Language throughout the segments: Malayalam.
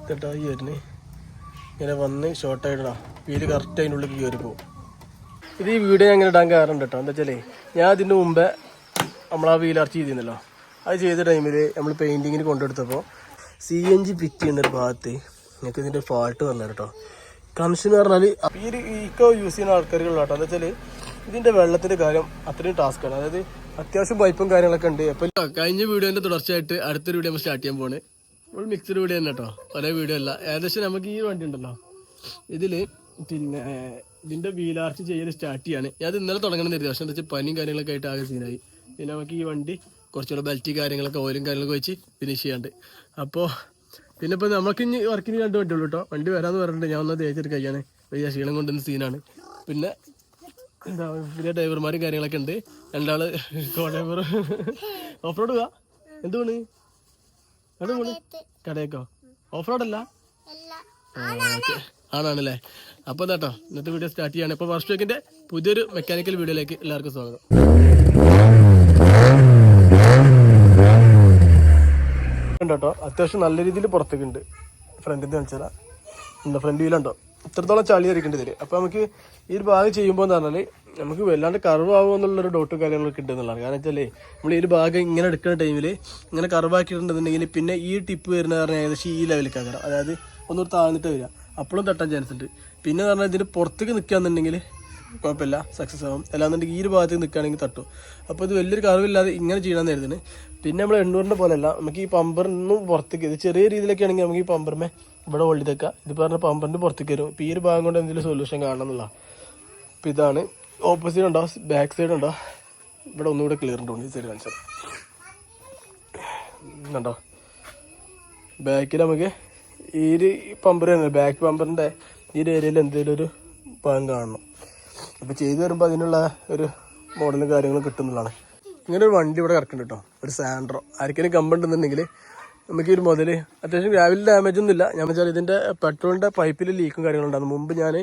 കേട്ടോ ഈ വരുന്നേ ഇങ്ങനെ വന്ന് ഷോർട്ടായിട്ടാ വീല് കറക്റ്റ് അതിൻ്റെ ഉള്ളിൽ കയറി പോകും. ഇത് ഈ വീഡിയോ ഞാൻ ഇങ്ങനെ ഇടാൻ കാരണം കേട്ടോ എന്താ വെച്ചാലേ ഞാൻ അതിൻ്റെ മുമ്പേ നമ്മളാ വീലർച്ച ചെയ്തിരുന്നല്ലോ. അത് ചെയ്ത ടൈമിൽ നമ്മൾ പെയിൻറ്റിങ്ങിന് കൊണ്ടെടുത്തപ്പോൾ CNG ഫിറ്റ് ചെയ്യുന്നൊരു ഭാഗത്ത് നിങ്ങൾക്ക് ഇതിൻ്റെ ഫാൾട്ട് വന്നത് കേട്ടോ. കണക്ഷൻ എന്ന് പറഞ്ഞാൽ ഈ ഒരു ഈക്കോ യൂസ് ചെയ്യുന്ന ആൾക്കാരുള്ള കേട്ടോ. എന്താ വെച്ചാൽ ഇതിൻ്റെ വെള്ളത്തിൻ്റെ കാര്യം അത്രയും ടാസ്ക്കാണ്. അതായത് അത്യാവശ്യം പൈപ്പും കാര്യങ്ങളൊക്കെ ഉണ്ട്. അപ്പോൾ കഴിഞ്ഞ വീഡിയോൻ്റെ തുടർച്ചയായിട്ട് അടുത്തൊരു വീഡിയോ നമ്മൾ സ്റ്റാർട്ട് ചെയ്യാൻ പോണ്. ഒരു മിക്സഡ് വീഡിയോ തന്നെ കേട്ടോ, ഒരേ വീഡിയോ അല്ല. ഏകദേശം നമുക്ക് ഈ വണ്ടി ഉണ്ടല്ലോ ഇതിൽ പിന്നെ ഇതിൻ്റെ വീലാർച്ച് ചെയ്യൽ സ്റ്റാർട്ട് ചെയ്യാണ്. അത് ഇന്നലെ തുടങ്ങണമെന്ന് കരുതി. പക്ഷേ എന്താ വെച്ചാൽ പനിയും കാര്യങ്ങളൊക്കെ ആയിട്ട് ആകെ സീനായി. പിന്നെ നമുക്ക് ഈ വണ്ടി കുറച്ചുകൂടെ ബെൽറ്റ് കാര്യങ്ങളൊക്കെ ഓയിലും കാര്യങ്ങളൊക്കെ വെച്ച് ഫിനിഷ് ചെയ്യാണ്ട്. അപ്പോൾ പിന്നെ ഇപ്പോൾ നമുക്ക് ഇനി വർക്കിന് 2 വണ്ടിയുള്ളൂ കേട്ടോ. വണ്ടി വരാമെന്ന് പറഞ്ഞിട്ട് ഞാൻ ഒന്ന് തേച്ചിട്ട് കഴിയാണ്. വലിയ ക്ഷീണം കൊണ്ടുവന്ന സീനാണ്. പിന്നെ എന്താ പുതിയ ഡ്രൈവർമാരും കാര്യങ്ങളൊക്കെ ഉണ്ട്. 2 കോ ഡ്രൈവർ ഓഫ് റോഡ് പോവാ. എന്ത് പോണ് എവിടെ പോണ്? കടയേക്കോ? ഓഫ് റോഡല്ല ഓക്കെ ആണാണല്ലേ. അപ്പോൾ കേട്ടോ ഇന്നത്തെ വീഡിയോ സ്റ്റാർട്ട് ചെയ്യാണ്. ഇപ്പോൾ വർഷോക്കിൻ്റെ പുതിയൊരു മെക്കാനിക്കൽ വീഡിയോയിലേക്ക് എല്ലാവർക്കും സ്വാഗതം. കേട്ടോ അത്യാവശ്യം നല്ല രീതിയിൽ പുറത്തേക്ക് ഉണ്ട്. ഫ്രണ്ടിൽ നിന്ന് കാണിച്ചാൽ എന്താ ഫ്രണ്ട് വീലുണ്ടോ ഇത്രത്തോളം ചളി ധരിക്കേണ്ടി തരും. അപ്പോൾ നമുക്ക് ഈ ഒരു ഭാഗം ചെയ്യുമ്പോൾ എന്ന് പറഞ്ഞാൽ നമുക്ക് വല്ലാണ്ട് കർവാകുമോ എന്നുള്ളൊരു ഡൗട്ടും കാര്യങ്ങളൊക്കെ ഉണ്ടെന്നുള്ളതാണ്. കാരണം വെച്ചാൽ നമ്മൾ ഈ ഒരു ഭാഗം ഇങ്ങനെ എടുക്കുന്ന ടൈമിൽ ഇങ്ങനെ കർവാക്കിയിട്ടുണ്ടെന്നുണ്ടെങ്കിൽ പിന്നെ ഈ ടിപ്പ് വരുന്ന കാരണം ഏകദേശം ഈ ലെവലിലേക്കാകാം. അതായത് ഒന്നൂർ താഴ്ന്നിട്ട് വരിക, അപ്പോഴും തട്ടാൻ ചാൻസ് ഉണ്ട്. പിന്നെ പറഞ്ഞാൽ ഇതിൻ്റെ പുറത്തേക്ക് നിൽക്കുകയാണെന്നുണ്ടെങ്കിൽ കുഴപ്പമില്ല, സക്സസ് ആവും. അല്ലാന്നുണ്ടെങ്കിൽ ഈ ഒരു ഭാഗത്തേക്ക് നിൽക്കുകയാണെങ്കിൽ തട്ടും. അപ്പോൾ ഇത് വലിയൊരു കർവില്ലാതെ ഇങ്ങനെ ചെയ്യണമെന്ന് കരുതുന്നത്. പിന്നെ നമ്മൾ 800-ൻ്റെ പോലെയല്ല, നമുക്ക് ഈ പമ്പറിനും പുറത്തേക്ക് ഇത് ചെറിയ രീതിയിലൊക്കെ ആണെങ്കിൽ നമുക്ക് ഈ പമ്പറിനെ ഇവിടെ ഹോൾഡ് ചെയ്തേക്കാം. ഇത് പറഞ്ഞ പമ്പറിൻ്റെ പുറത്തേക്ക് വരും. ഇപ്പോൾ ഈ ഒരു ഭാഗം കൊണ്ട് എന്തെങ്കിലും സൊല്യൂഷൻ കാണണം എന്നുള്ള. അപ്പോൾ ഇതാണ് ഓപ്പോസിറ്റ് ഉണ്ടോ ബാക്ക് സൈഡ് ഉണ്ടോ ഇവിടെ ഒന്നുകൂടെ ക്ലിയർ ഉണ്ടോ ഈ സൈഡ് കാണിച്ചാൽ ഉണ്ടോ. ബാക്കിൽ നമുക്ക് ഈ ഒരു പമ്പർ തന്നെ ബാക്ക് പമ്പറിൻ്റെ ഈ ഒരു ഏരിയയിൽ എന്തെങ്കിലും ഒരു ഭാഗം കാണണം. അപ്പോൾ ചെയ്തു വരുമ്പോൾ അതിനുള്ള ഒരു മോഡലും കാര്യങ്ങളും കിട്ടുന്നതാണ്. ഇങ്ങനെ ഒരു വണ്ടി ഇവിടെ കിടക്കുന്നുണ്ട് കേട്ടോ, ഒരു സാൻഡ്രോ. ആർക്കെങ്കിലും കമ്പുണ്ടെന്നുണ്ടെങ്കിൽ നമുക്ക് ഈ ഒരു മുതൽ അത്യാവശ്യം ഗ്രാവിൽ ഡാമേജ് ഒന്നും ഇല്ല. ഞാൻ വെച്ചാൽ ഇതിൻ്റെ പെട്രോളിൻ്റെ പൈപ്പിൽ ലീക്കും കാര്യങ്ങളുണ്ടായിരുന്നു. മുമ്പ് ഞാൻ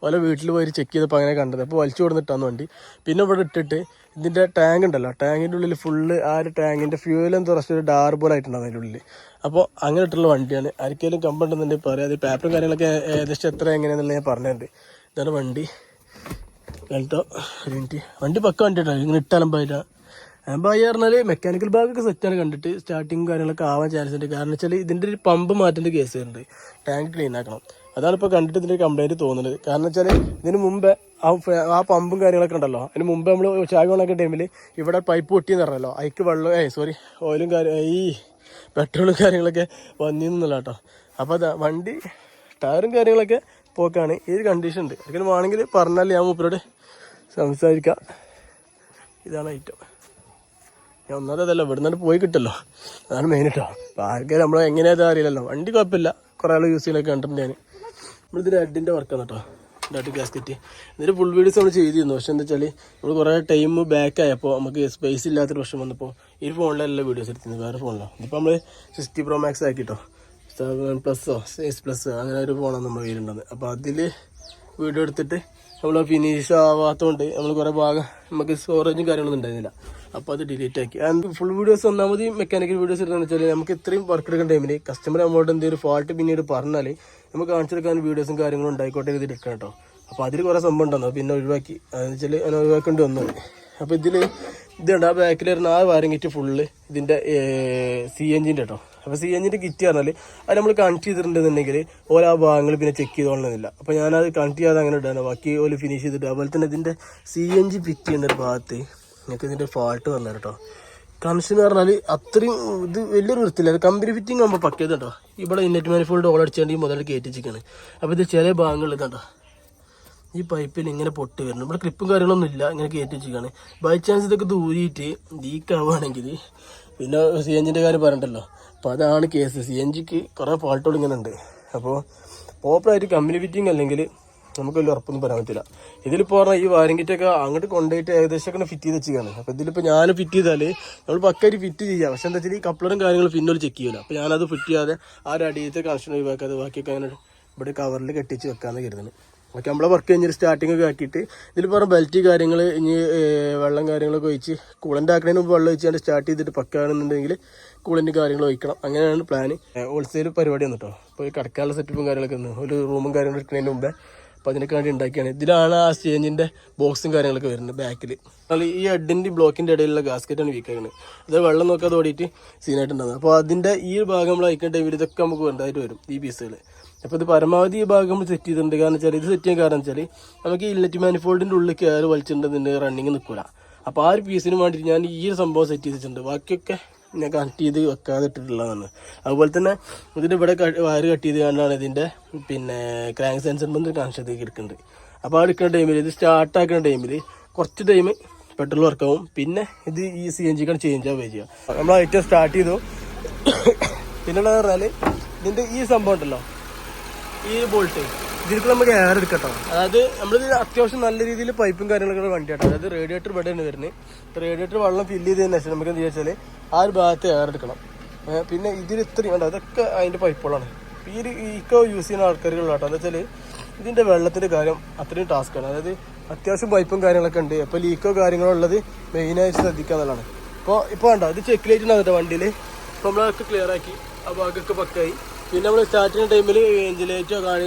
ഓരോ വീട്ടിൽ പോയി ചെക്ക് ചെയ്തപ്പോൾ അങ്ങനെ കണ്ടത്. അപ്പോൾ വലിച്ചു കൊടുത്തിട്ടാന്ന് വണ്ടി. പിന്നെ ഇവിടെ ഇട്ടിട്ട് ഇതിൻ്റെ ടാങ്ക് ഉണ്ടല്ലോ, ടാങ്കിൻ്റെ ഉള്ളിൽ ഫുള്ള് ആ ഒരു ടാങ്കിൻ്റെ ഫ്യൂവൽ എന്തോ റസ്റ്റ് ഒരു ഡാർ പോലെ ആയിട്ടുണ്ടാകും അതിൻ്റെ ഉള്ളിൽ. അപ്പോൾ അങ്ങനെ ഇട്ടുള്ള വണ്ടിയാണ്. ആർക്കെങ്കിലും കമ്പുണ്ടെന്നുണ്ടെങ്കിൽ പറയാം. അത് പേപ്പറും കാര്യങ്ങളൊക്കെ ഏകദേശം എത്ര എങ്ങനെയാണെന്നുള്ള ഞാൻ പറഞ്ഞിട്ടുണ്ട്. ഇതാണ് വണ്ടി കേട്ടോ. വണ്ടി പക്ക വണ്ടി കേട്ടോ, ഇങ്ങനെ ഇട്ടലമ്പായിട്ടാ. അലമ്പായി പറഞ്ഞാൽ മെക്കാനിക്കൽ ഭാഗമൊക്കെ സെറ്റാണ്. കണ്ടിട്ട് സ്റ്റാർട്ടിങ് കാര്യങ്ങളൊക്കെ ആവാൻ ചാൻസ് ഉണ്ട്. കാരണം വെച്ചാൽ ഇതിൻ്റെ ഒരു പമ്പ് മാറ്റേണ്ട കേസ് വരുന്നുണ്ട്, ടാങ്ക് ക്ലീൻ ആക്കണം. അതാണ് ഇപ്പോൾ കണ്ടിട്ട് ഇതിൻ്റെ കംപ്ലൈൻറ്റ് തോന്നുന്നത്. കാരണം വെച്ചാൽ ഇതിന് മുമ്പ് ആ പമ്പും കാര്യങ്ങളൊക്കെ ഉണ്ടല്ലോ, അതിന് മുമ്പ് നമ്മൾ ചായ കൊണ്ടാക്കിയ ടൈമിൽ ഇവിടെ പൈപ്പ് പൊട്ടിയെന്ന് പറഞ്ഞല്ലോ, അതിക്ക് വെള്ളം ഓയിലും ഈ പെട്രോളും കാര്യങ്ങളൊക്കെ വന്നിരുന്നില്ല കേട്ടോ. അപ്പോൾ അതാ വണ്ടി ടയറും കാര്യങ്ങളൊക്കെ പോക്കാണ്. ഈ ഒരു കണ്ടീഷൻ ഉണ്ട്. ഒരിക്കലും വേണമെങ്കിൽ പറഞ്ഞാൽ ഞാൻ മൂപ്പരോട് സംസാരിക്കാം. ഇതാണ് ഐറ്റം. ഞാൻ ഒന്നാമതല്ല ഇവിടെ നിന്ന് പോയി കിട്ടല്ലോ, അതാണ് മെയിൻ കേട്ടോ. അപ്പോൾ ആർക്കും നമ്മൾ എങ്ങനെയാ അറിയില്ലല്ലോ. വണ്ടി കുഴപ്പമില്ല, കുറേ ആൾ യൂസ് ചെയ്യലൊക്കെ കണ്ടിട്ടുണ്ട് ഞാൻ. നമ്മളിതിൻ്റെ ഹെഡിൻ്റെ വർക്കാണ് കേട്ടോ, ഡാറ്റ് ഗ്യാസ്കറ്റ്. ഇതിൻ്റെ ഫുൾ വീഡിയോസ് നമ്മൾ ചെയ്തിരുന്നു. പക്ഷേ എന്താ വെച്ചാൽ നമ്മൾ കുറേ ടൈം ബാക്ക് ആയപ്പോൾ നമുക്ക് സ്പേസ് ഇല്ലാത്തൊരു പ്രശ്നം വന്നപ്പോൾ ഈ ഫോണിലല്ല വീഡിയോസ് എടുത്തിരുന്നത്, വേറെ ഫോണിലാണ്. ഇതിപ്പോൾ നമ്മൾ 60 Pro Max ആക്കിട്ടോ, 7+ഓ 6+ അങ്ങനെ ഒരു ഫോണാണ് നമ്മൾ കയ്യിലുള്ളത്. അപ്പോൾ അതിൽ വീഡിയോ എടുത്തിട്ട് നമ്മൾ ഫിനിഷ് ആവാത്തതുകൊണ്ട് നമ്മൾ കുറേ ഭാഗം നമുക്ക് സ്റ്റോറേജും കാര്യങ്ങളൊന്നും ഉണ്ടായിരുന്നില്ല. അപ്പോൾ അത് ഡിലീറ്റ് ആക്കി. ആൻഡ് ഫുൾ വീഡിയോസ് ഒന്നാമത് മെക്കാനിക്കൽ വീഡിയോസ് എടുക്കുകയെന്ന് വെച്ചാൽ നമുക്ക് ഇത്രയും വർക്ക് എടുക്കുന്ന ടൈമിൽ കസ്റ്റമർ നമ്മളോട് എന്തെങ്കിലും ഫാൾട്ട് പിന്നീട് പറഞ്ഞാൽ നമുക്ക് കാണിച്ചെടുക്കാൻ വീഡിയോസും കാര്യങ്ങളും ഉണ്ടായിക്കോട്ടെ ഇത് എടുക്കണം കേട്ടോ. അപ്പോൾ അതിൽ കുറേ സംഭവം ഉണ്ടെന്നോ പിന്നെ ഒഴിവാക്കി, അതെന്ന് വെച്ചാൽ ഞാൻ ഒഴിവാക്കേണ്ടി വന്നത്. അപ്പോൾ ഇതുണ്ട് ആ ബാക്കിൽ വരുന്ന ആ വയറിംഗ് കിറ്റ് ഫുള്ള് ഇതിൻ്റെ CNGൻ്റെ കേട്ടോ. അപ്പോൾ CNGൻ്റെ കിറ്റ് പറഞ്ഞാൽ അത് നമ്മൾ കണക്ട് ചെയ്തിട്ടുണ്ടെന്നുണ്ടെങ്കിൽ ഓരോ ആ ഭാഗങ്ങൾ പിന്നെ ചെക്ക് ചെയ്തോളണമെന്നില്ല. അപ്പോൾ ഞാനത് കണക്ട് ചെയ്യാതെ അങ്ങനെ ഇടാനോ ബാക്കി ഓല് ഫിനിഷ് ചെയ്തിട്ട്. അതുപോലെ തന്നെ ഇതിൻ്റെ CNG ഫിറ്റ് ചെയ്യുന്ന ഒരു ഭാഗത്ത് നിങ്ങൾക്ക് ഇതിൻ്റെ ഫാൾട്ട് വന്നത് കേട്ടോ. കണക്ഷൻ എന്ന് പറഞ്ഞാൽ അത്രയും ഇത് വലിയൊരു വൃത്തിയില്ല. അത് കമ്പനി ഫിറ്റിംഗ് ആകുമ്പോൾ പക്കിയത് കേട്ടോ. ഇവിടെ ഇന്നറ്റ് മാനിഫോൾഡ് ഓൾ അടിച്ചുകൊണ്ട് മുതൽ കയറ്റിച്ചിരിക്കുകയാണ്. അപ്പോൾ ഇത് ചില ഭാഗങ്ങളിൽ ഇതുണ്ടോ ഈ പൈപ്പിൽ ഇങ്ങനെ പൊട്ടി വരുന്നു. ഇവിടെ ക്ലിപ്പും കാര്യങ്ങളൊന്നും ഇല്ല, ഇങ്ങനെ കയറ്റി വെച്ചിരിക്കുകയാണ്. ബൈ ചാൻസ് ഇതൊക്കെ ദൂരിയിട്ട് ലീക്ക് ആവുകയാണെങ്കിൽ പിന്നെ CNGൻ്റെ കാര്യം പറയണ്ടല്ലോ. അപ്പോൾ അതാണ് കേസ്. CNGക്ക് കുറേ ഫാൾട്ടുകൾ ഇങ്ങനെ ഉണ്ട്. അപ്പോൾ പ്രോപ്പറായിട്ട് കമ്പനി ഫിറ്റിംഗ് അല്ലെങ്കിൽ നമുക്ക് വലിയ ഉറപ്പൊന്നും പറയാൻ പറ്റില്ല. ഇതിലിപ്പോൾ പറഞ്ഞാൽ ഈ വയറിംഗ് കിറ്റൊക്കെ അങ്ങോട്ട് കൊണ്ടുപോയിട്ട് ഏകദേശം ഒക്കെ ഫിറ്റ് ചെയ്ത് വെച്ചിരിക്കുകയാണ്. അപ്പോൾ ഇതിലിപ്പോൾ ഞാൻ ഫിറ്റ് ചെയ്താൽ നമ്മൾ പക്കായിട്ട് ഫിറ്റ് ചെയ്യാം. പക്ഷേ എന്താ വെച്ചാൽ ഈ കപ്ലറും കാര്യങ്ങളും പിന്നോട് ചെക്ക് ചെയ്യില്ല. അപ്പോൾ ഞാനത് ഫിറ്റ് ചെയ്യാതെ ആ ഒരു അടിയത്തെ കണക്ഷൻ ഒഴിവാക്കാതെ ബാക്കിയൊക്കെ അങ്ങനെ ഇവിടെ കവറിൽ കെട്ടിച്ച് വെക്കാമെന്ന് കരുതുന്നത്. ഓക്കെ, നമ്മളെ വർക്ക് കഴിഞ്ഞിട്ട് സ്റ്റാർട്ടിംഗ് ഒക്കെ ആക്കിയിട്ട് ഇതിൽ പറഞ്ഞ ബെൽറ്റ് കാര്യങ്ങൾ ഇനി വെള്ളം കാര്യങ്ങളൊക്കെ ഒഴിച്ച് കൂളൻ്റ് ആക്കുന്നതിന് മുമ്പ് വെള്ളം ഒഴിച്ചാണ്ട് സ്റ്റാർട്ട് ചെയ്തിട്ട് പക്കാണെന്നുണ്ടെങ്കിൽ കൂളിൻ്റെ കാര്യങ്ങൾ വയ്ക്കണം. അങ്ങനെയാണ് പ്ലാന്. ഹോൾസെയിൽ പരിപാടി വന്നു കേട്ടോ. ഇപ്പോൾ കിടക്കാനുള്ള സെറ്റപ്പും കാര്യങ്ങളൊക്കെ ഒന്ന് ഒരു റൂമും കാര്യങ്ങളും എടുക്കുന്നതിന് മുമ്പേ അപ്പോൾ അതിനൊക്കെ വേണ്ടി ഉണ്ടാക്കിയാണ്. ഇതിലാണ് ആ സ്റ്റേജിൻ്റെ ബോക്സും കാര്യങ്ങളൊക്കെ വരുന്നത് ബാക്കിൽ. ഈ ഹെഡിൻ്റെ ബ്ലോക്കിൻ്റെ ഇടയിലുള്ള ഗാസ്കറ്റാണ് വീക്കാണ്. അത് വെള്ളം നോക്കാതെ ഓടിയിട്ട് സീനായിട്ടുണ്ടാകുന്നത്. അപ്പോൾ അതിൻ്റെ ഈ ഭാഗം നമ്മൾ അയക്കേണ്ട ടൈമിൽ ഇതൊക്കെ നമുക്ക് വേണ്ടതായിട്ട് വരും ഈ പീസുകൾ. അപ്പോൾ ഇത് പരമാവധി ഈ ഭാഗം നമ്മൾ സെറ്റ് ചെയ്തിട്ടുണ്ട്. കാരണം വെച്ചാൽ ഇത് സെറ്റ് ചെയ്യാൻ കാരണം വെച്ചാൽ നമുക്ക് ഈ ഇൻലെറ്റ് മാനിഫോൾഡിൻ്റെ ഉള്ളിൽ കയറി വലിച്ചിട്ടുണ്ടെന്നുണ്ടെങ്കിൽ റണ്ണിങ് നിൽക്കില്ല. അപ്പോൾ ആ ഒരു പീസിന് വേണ്ടിയിട്ട് ഞാൻ ഈ ഒരു സംഭവം സെറ്റ് ചെയ്തിട്ടുണ്ട്. ബാക്കിയൊക്കെ ഞാൻ കണക്ട് ചെയ്ത് വെക്കാതെ ഇട്ടിട്ടുള്ളതാണ്. അതുപോലെ തന്നെ ഇതിൻ്റെ ഇവിടെ വയറ് കട്ട് ചെയ്ത് കണ്ടാണ് ഇതിൻ്റെ ക്രാങ്ക് സെൻസറിൻ്റെ കണക്ഷൻ എടുക്കുന്നുണ്ട്. അപ്പോൾ ആ എടുക്കുന്ന ടൈമിൽ ഇത് സ്റ്റാർട്ടാക്കുന്ന ടൈമിൽ കുറച്ച് ടൈം പെട്രോൾ വർക്കാവും. പിന്നെ ഇത് ഈ CNG ചേഞ്ച് ആവുകയും ചെയ്യാം. നമ്മൾ ഐറ്റം സ്റ്റാർട്ട് ചെയ്തു. പിന്നെയുള്ളത് പറഞ്ഞാൽ ഇതിൻ്റെ ഈ സംഭവം ഉണ്ടല്ലോ, ഈ ബോൾട്ട് ഇതിലേക്ക് നമുക്ക് എയർ എടുക്കട്ടോ. അതായത് നമ്മളിത് അത്യാവശ്യം നല്ല രീതിയിൽ പൈപ്പും കാര്യങ്ങളൊക്കെ വണ്ടി കേട്ടോ. അതായത് റേഡിയേറ്റർ ഇവിടെ തന്നെ വരുന്നത്. റേഡിയേറ്റർ വെള്ളം ഫില്ല് ചെയ്തതിന് ശേഷം നമുക്ക് എന്താ വെച്ചാൽ ആ ഒരു ഭാഗത്ത് എയർ എടുക്കണം. പിന്നെ ഇതിൽ ഇത്രയും വേണ്ട അതൊക്കെ അതിൻ്റെ പൈപ്പുകളാണ്. ഈ ഒരു ഈക്കോ യൂസ് ചെയ്യുന്ന ആൾക്കാരുകളാട്ടോ. എന്താ വെച്ചാൽ ഇതിൻ്റെ വെള്ളത്തിൻ്റെ കാര്യം അത്രയും ടാസ്ക്കാണ്. അതായത് അത്യാവശ്യം പൈപ്പും കാര്യങ്ങളൊക്കെ ഉണ്ട്. അപ്പോൾ ലീക്കോ കാര്യങ്ങളോ ഉള്ളത് മെയിനായിട്ട് ശ്രദ്ധിക്കുക എന്നുള്ളതാണ്. ഇപ്പോൾ വേണ്ട ഇത് ചെക്ക് ലൈറ്റ് ഉണ്ടാകും കേട്ടോ വണ്ടിയിൽ. ഇപ്പോൾ നമ്മളതൊക്കെ ക്ലിയർ ആക്കി ആ ഭാഗമൊക്കെ പക്കായി. പിന്നെ നമ്മൾ സ്റ്റാർട്ട് ചെയ്യുന്ന ടൈമിൽ എഞ്ചിൻ ലൈറ്റോ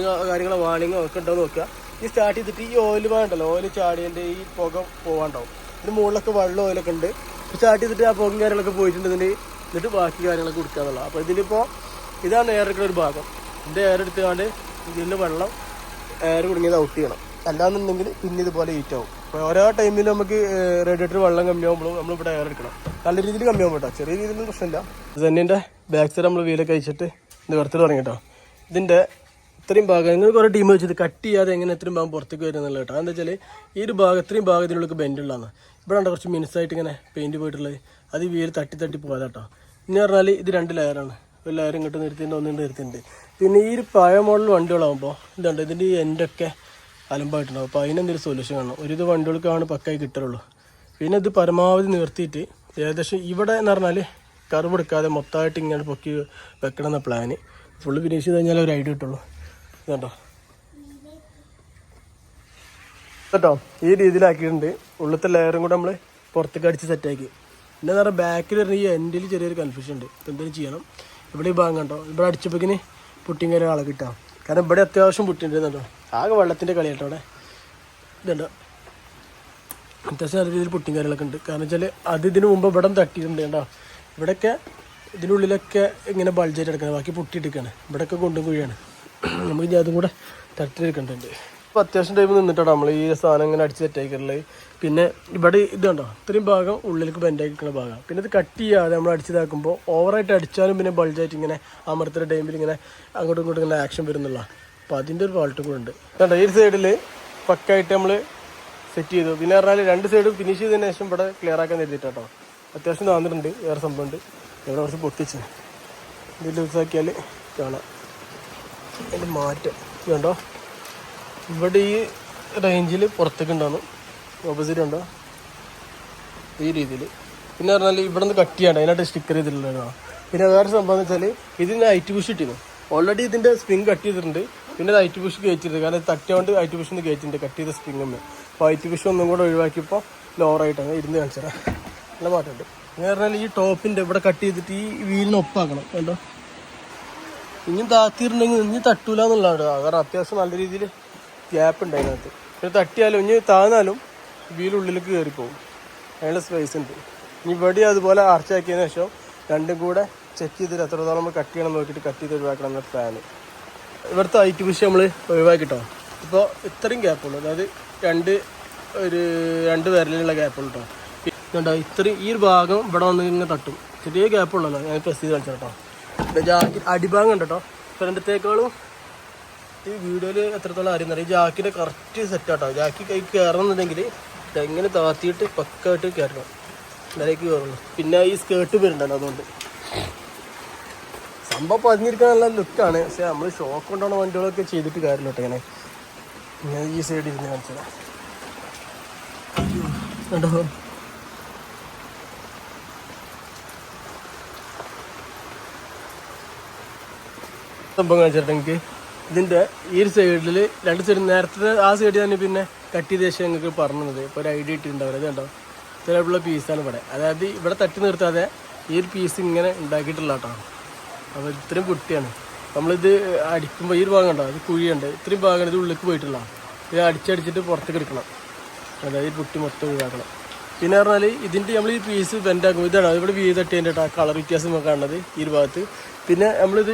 കാര്യങ്ങളോ വാണിങ്ങോ ഒക്കെ ഉണ്ടോ നോക്കുക. ഈ സ്റ്റാർട്ട് ചെയ്തിട്ട് ഈ ഓയിൽ വേണ്ടല്ലോ, ഓയിൽ ചാടിയതിൻ്റെ ഈ പുക പോകാണ്ടാവും. ഇതിന് മുകളിലൊക്കെ വെള്ളം ഓയിലൊക്കെ ഉണ്ട്. സ്റ്റാർട്ട് ചെയ്തിട്ട് ആ പുകയും കാര്യങ്ങളൊക്കെ പോയിട്ടുണ്ടെങ്കിൽ എന്നിട്ട് ബാക്കി കാര്യങ്ങളൊക്കെ കൊടുക്കുക എന്നുള്ളത്. അപ്പോൾ ഇതിലിപ്പോൾ ഇതാണ് എയർ എടുക്കുന്ന ഒരു ഭാഗം. ഇതിൻ്റെ എയർ എടുത്തുകൊണ്ട് ഇതിൻ്റെ വെള്ളം എയർ കുടുങ്ങിയത് ഔട്ട് ചെയ്യണം. അല്ലാന്നുണ്ടെങ്കിൽ പിന്നെ ഇതുപോലെ ഹീറ്റ് ആവും. അപ്പോൾ ഓരോ ടൈമിൽ നമുക്ക് റേഡിയേറ്റർ വെള്ളം കമ്മിയാകുമ്പോഴും നമ്മളിവിടെ എയർ എടുക്കണം. നല്ല രീതിയിൽ കമ്മിയാകും കേട്ടോ, ചെറിയ രീതിയിലൊന്നും പ്രശ്നമില്ല. ഇതിൻ്റെ ബാക്ക് സൈഡ് നമ്മൾ വീലൊക്കെ അയച്ചിട്ട് ഇത് വറുത്ത് തുടങ്ങി കേട്ടോ. ഇതിൻ്റെ ഇത്രയും ഭാഗം നിങ്ങൾ കുറേ ടീം വെച്ചത് കട്ട് ചെയ്യാതെ എങ്ങനെ ഇത്രയും ഭാഗം പുറത്തേക്ക് വരുന്നുള്ളത് കേട്ടോ. എന്താ വെച്ചാൽ ഈ ഒരു ഭാഗം ഇത്രയും ഭാഗത്തിനുള്ളിൽ ബെൻഡുള്ളതാണ്. ഇവിടെ ഉണ്ട് കുറച്ച് മിനുസായിട്ട് ഇങ്ങനെ പെയിൻറ്റ് പോയിട്ടുള്ളത്. അത് ഈ വീല് തട്ടി പോകാതെ കേട്ടോ. ഇനി പറഞ്ഞാൽ ഇത് 2 ലെയറാണ്. ഒരു ലെയർ ഇങ്ങോട്ട് നിർത്തിയിട്ടുണ്ട്, ഒന്നുകൊണ്ട് നിർത്തിയിട്ടുണ്ട്. പിന്നെ ഈ ഒരു പഴയ മോഡൽ വണ്ടികളാകുമ്പോൾ ഇതുണ്ട് ഇതിൻ്റെ ഈ എൻഡൊക്കെ അലമ്പായിട്ടുണ്ടാവും. അപ്പോൾ അതിനെന്തൊരു സൊല്യൂഷൻ കാണണം. ഒരു വണ്ടികൾക്കാണ് പക്കായി കിട്ടുള്ളൂ. പിന്നെ ഇത് പരമാവധി നിർത്തിയിട്ട് ഏകദേശം ഇവിടെ എന്ന് പറഞ്ഞാൽ കർവ് എടുക്കാതെ മൊത്തമായിട്ട് ഇങ്ങനെ പൊക്കി വെക്കണം എന്ന പ്ലാന്. ഫുള്ള് ഫിനിഷ് ചെയ്ത് കഴിഞ്ഞാൽ ഒരു ഐഡിയ കിട്ടുള്ളൂ. കേട്ടോ കേട്ടോ ഈ രീതിയിലാക്കിയിട്ടുണ്ട്. ഉള്ളത്തെ ലെയറും കൂടെ നമ്മൾ പുറത്തേക്ക് അടിച്ച് സെറ്റാക്കി. പിന്നെ എന്താ പറയുക ബാക്കിൽ വരുന്ന ഈ എൻഡിൽ ചെറിയൊരു കൺഫ്യൂഷൻ ഉണ്ട്. ഇപ്പോൾ എന്തെങ്കിലും ചെയ്യണം. ഇവിടെ ഈ ഭാഗം കണ്ടോ, ഇവിടെ അടിച്ചപ്പോക്കിന് പുട്ടിയും കാര്യം ആളെ കിട്ടാം. കാരണം ഇവിടെ അത്യാവശ്യം പുട്ടിണ്ടെന്നുണ്ടോ. ആകെ വെള്ളത്തിൻ്റെ കളി കേട്ടോ. അവിടെ ഇതുണ്ടോ അത്യാവശ്യം നല്ല രീതിയിൽ പുട്ടിയും കാര്യങ്ങളൊക്കെ ഉണ്ട്. കാരണം വെച്ചാൽ അത് ഇതിന് മുമ്പ് ഇവിടെ തട്ടിയിട്ടുണ്ട് കേട്ടോ. ഇവിടെയൊക്കെ ഇതിനുള്ളിലൊക്കെ ഇങ്ങനെ ബൾജായിട്ട് എടുക്കണം. ബാക്കി പൊട്ടിയിട്ടിരിക്കുകയാണ്. ഇവിടെയൊക്കെ കൊണ്ടും കുഴിയാണ്. നമുക്ക് ഇനി അതും കൂടെ തട്ടിയെടുക്കേണ്ടതുണ്ട്. അപ്പോൾ അത്യാവശ്യം ടൈം നിന്നിട്ടോ നമ്മൾ ഈ സാധനം ഇങ്ങനെ അടിച്ച് സെറ്റാക്കിയിട്ടുള്ളത്. പിന്നെ ഇവിടെ ഇത് കണ്ടോ ഇത്രയും ഭാഗം ഉള്ളിലേക്ക് ബെൻഡാക്കിക്കുന്ന ഭാഗം. പിന്നെ ഇത് കട്ട് ചെയ്യാതെ നമ്മൾ അടിച്ചതാക്കുമ്പോൾ ഓവറായിട്ട് അടിച്ചാലും പിന്നെ ബൾജായിട്ട് ഇങ്ങനെ അമർത്തുന്ന ടൈമിൽ ഇങ്ങനെ അങ്ങോട്ടും ഇങ്ങോട്ടും ഇങ്ങനെ ആക്ഷൻ വരുന്നുള്ള. അപ്പോൾ അതിൻ്റെ ഒരു ഫാൾട്ടും കൂടെ ഉണ്ട് കേട്ടോ. ഈ സൈഡിൽ പക്കായിട്ട് നമ്മൾ സെറ്റ് ചെയ്തു. പിന്നെ പറഞ്ഞാൽ 2 സൈഡും ഫിനിഷ് ചെയ്തതിന് ശേഷം ഇവിടെ ക്ലിയർ ആക്കാൻ എഴുതിയിട്ടോ. അത്യാവശ്യം താന്നിട്ടുണ്ട്. വേറെ സംഭവമുണ്ട്. ഇവിടെ കുറച്ച് പൊട്ടിച്ച് ഇത് ലൂസാക്കിയാൽ കാണാം അതിൻ്റെ മാറ്റം. കണ്ടോ ഇവിടെ ഈ റേഞ്ചിൽ പുറത്തേക്ക് ഉണ്ടാകുന്നു. ഓപ്പോസിറ്റ് ഉണ്ടോ ഈ രീതിയിൽ. പിന്നെ പറഞ്ഞാൽ ഇവിടെ നിന്ന് കട്ട് ചെയ്യാണ്ട് അതിനായിട്ട് സ്റ്റിക്കർ ചെയ്തിട്ടുള്ളതാണ്. പിന്നെ വേറെ സംഭവം എന്ന് വെച്ചാൽ ഇതിന് ഐറ്റ് പുഷ് ഇട്ടിരുന്നു. ഓൾറെഡി ഇതിൻ്റെ സ്പ്രിങ് കട്ട് ചെയ്തിട്ടുണ്ട്. പിന്നെ അത് ഐറ്റ് പുഷ് കയറ്റിട്ടുണ്ട്. കാരണം തട്ടിയോണ്ട് ഐറ്റ് പുഷ് ഒന്ന് കയറ്റിട്ടുണ്ട് കട്ട് ചെയ്ത സ്പ്രിങ്ങും. അപ്പോൾ ഐറ്റ് പുഷ് ഒന്നും കൂടെ ഒഴിവാക്കിയപ്പോൾ ലോവറായിട്ടാണ് ഇരുന്ന് കാണിച്ചത്. നല്ല മാറ്റമുണ്ട്. എന്ന് പറഞ്ഞാൽ ഈ ടോപ്പിൻ്റെ ഇവിടെ കട്ട് ചെയ്തിട്ട് ഈ വീലിന് ഒപ്പാക്കണം. കണ്ടോ ഇനിയും താത്തിയിട്ടുണ്ടെങ്കിൽ ഇനി തട്ടൂല എന്നുള്ളതാണ്. കാരണം അത്യാവശ്യം നല്ല രീതിയിൽ ഗ്യാപ്പ് ഉണ്ട് അതിനകത്ത്. പിന്നെ തട്ടിയാലും ഇനി താഴ്ന്നാലും വീലുള്ളിലേക്ക് കയറിപ്പോകും. അതിനുള്ള സ്പേസ് ഉണ്ട്. ഇനി ഇവിടെ അതുപോലെ ആർച്ചാക്കിയതിന് ശേഷം രണ്ടും കൂടെ ചെക്ക് ചെയ്തിട്ട് എത്രത്തോളം നമ്മൾ കട്ട് ചെയ്യണം നോക്കിയിട്ട് കട്ട് ചെയ്ത് ഒഴിവാക്കണം എന്ന പ്ലാന്. ഇവിടുത്തെ ഐറ്റ് പുഷ് നമ്മൾ ഒഴിവാക്കിട്ടോ. ഇപ്പോൾ ഇത്രയും ഗ്യാപ്പുള്ളൂ. അതായത് രണ്ട് വിരലിലുള്ള ഗ്യാപ്പുള്ളൂ കേട്ടോ. ഇതുണ്ടോ ഇത്രയും ഈ ഒരു ഭാഗം ഇവിടെ വന്ന് ഇങ്ങനെ തട്ടും. ചെറിയ ഗ്യാപ്പുള്ളല്ലോ. ഞാൻ പ്രസ് ചെയ്ത് കളിച്ചു കേട്ടോ. ജാക്കി അടിഭാഗം ഉണ്ട് കേട്ടോ. ഫ്രണ്ടത്തേക്കാളും ഈ വീഡിയോയിൽ എത്രത്തോളം അറിയുന്നത് ഈ ജാക്കിൻ്റെ കറക്റ്റ് സെറ്റാട്ടോ. ജാക്കി കൈ കയറണമെന്നുണ്ടെങ്കിൽ ഇതെങ്ങനെ താത്തിയിട്ട് പക്കായിട്ട് കയറണം, നിലയ്ക്ക് കയറുള്ളൂ. പിന്നെ ഈ സ്കേർട്ട് വരുന്നുണ്ടല്ലോ, അതുകൊണ്ട് സംഭവം പതിഞ്ഞിരിക്കാൻ നല്ല ലുക്കാണ്. പക്ഷെ നമ്മൾ ഷോക്ക് കൊണ്ടാണ് വണ്ടികളൊക്കെ ചെയ്തിട്ട് കാര്യമില്ല കേട്ടോ. ഇങ്ങനെ ഞാൻ ഈ സൈഡിൽ ഇരുന്ന് കാണിച്ചത് കേട്ടോ. സംഭവം കാണിച്ചിട്ടെങ്കിൽ ഇതിൻ്റെ ഈ ഒരു സൈഡിൽ 2 സൈഡ് നേരത്തെ ആ സൈഡിൽ തന്നെ പിന്നെ കട്ട് ചെയ്ത ശേഷം ഞങ്ങൾക്ക് പറഞ്ഞത് ഇപ്പോൾ ഒരു ഐഡിയ ഇട്ടിട്ടുണ്ടാവില്ല. ഇത് കണ്ടോ ഇത്തരത്തിലുള്ള പീസാണ് ഇവിടെ. അതായത് ഇവിടെ തട്ടി നിർത്താതെ ഈ ഒരു പീസ് ഇങ്ങനെ ഉണ്ടാക്കിയിട്ടുള്ള കേട്ടോ. അപ്പോൾ ഇത്രയും പൊട്ടിയാണ്. നമ്മളിത് അടിക്കുമ്പോൾ ഈ ഒരു ഭാഗം ഉണ്ടോ, അത് കുഴിയുണ്ട്, ഇത്രയും ഭാഗം ഇത് ഉള്ളിലേക്ക് പോയിട്ടുള്ള ഇത് അടിച്ചടിച്ചിട്ട് പുറത്തേക്ക് എടുക്കണം. അതായത് പൊട്ടി മൊത്തം ഒഴിവാക്കണം. പിന്നെ പറഞ്ഞാൽ ഇതിൻ്റെ നമ്മൾ ഈ പീസ് ബെൻഡാക്കും. ഇതാണ് ഇവിടെ വീതി തട്ടിയതിൻ്റെ കേട്ടോ കളർ വ്യത്യാസം കാണുന്നത് ഈ ഒരു ഭാഗത്ത്. പിന്നെ നമ്മളിത്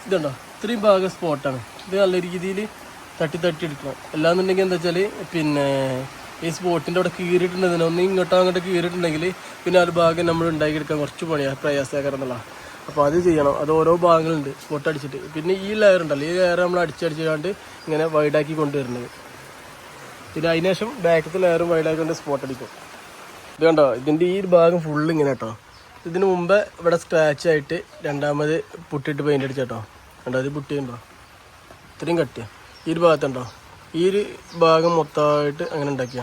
ഇതുണ്ടോ ഇത്രയും ഭാഗം സ്പോട്ടാണ്. ഇത് നല്ല രീതിയിൽ തട്ടി എടുക്കണം. അല്ലാന്നുണ്ടെങ്കിൽ എന്താ വെച്ചാൽ പിന്നെ ഈ സ്പോട്ടിൻ്റെ അവിടെ കീറിയിട്ടുണ്ടെങ്കിൽ ഒന്ന് ഇങ്ങോട്ടോ അങ്ങോട്ട് കീറിയിട്ടുണ്ടെങ്കിൽ പിന്നെ ആ ഒരു ഭാഗം നമ്മൾ ഉണ്ടാക്കിയെടുക്കാൻ കുറച്ച് പ്രയാസകരം എന്നുള്ള. അപ്പോൾ അത് ചെയ്യണം. അത് ഓരോ ഭാഗങ്ങളുണ്ട് സ്പോട്ട് അടിച്ചിട്ട്. പിന്നെ ഈ ലെയർ ഉണ്ടല്ലോ, ഈ ലെയർ നമ്മൾ അടിച്ചടിച്ചുകൊണ്ട് ഇങ്ങനെ വൈഡാക്കി കൊണ്ടുവരുന്നത്. പിന്നെ അതിന് ശേഷം ബാക്കത്തെ ലെയറും വൈഡാക്കി കൊണ്ട് സ്പോട്ട് അടിക്കും. ഇത് കണ്ടോ ഇതിൻ്റെ ഈ ഒരു ഭാഗം ഫുള്ള് ഇങ്ങനെ കേട്ടോ. ഇതിന് മുമ്പ് ഇവിടെ സ്ക്രാച്ച് ആയിട്ട് രണ്ടാമത് പുട്ടിട്ട് പെയിൻ്റ് അടിച്ച കേട്ടോ. കണ്ടോ അത് പുട്ടിയുണ്ടോ ഇത്രയും കട്ടിയ ഈ ഒരു ഭാഗത്തുണ്ടോ. ഈ ഒരു ഭാഗം മൊത്തമായിട്ട് അങ്ങനെ ഉണ്ടാക്കിയ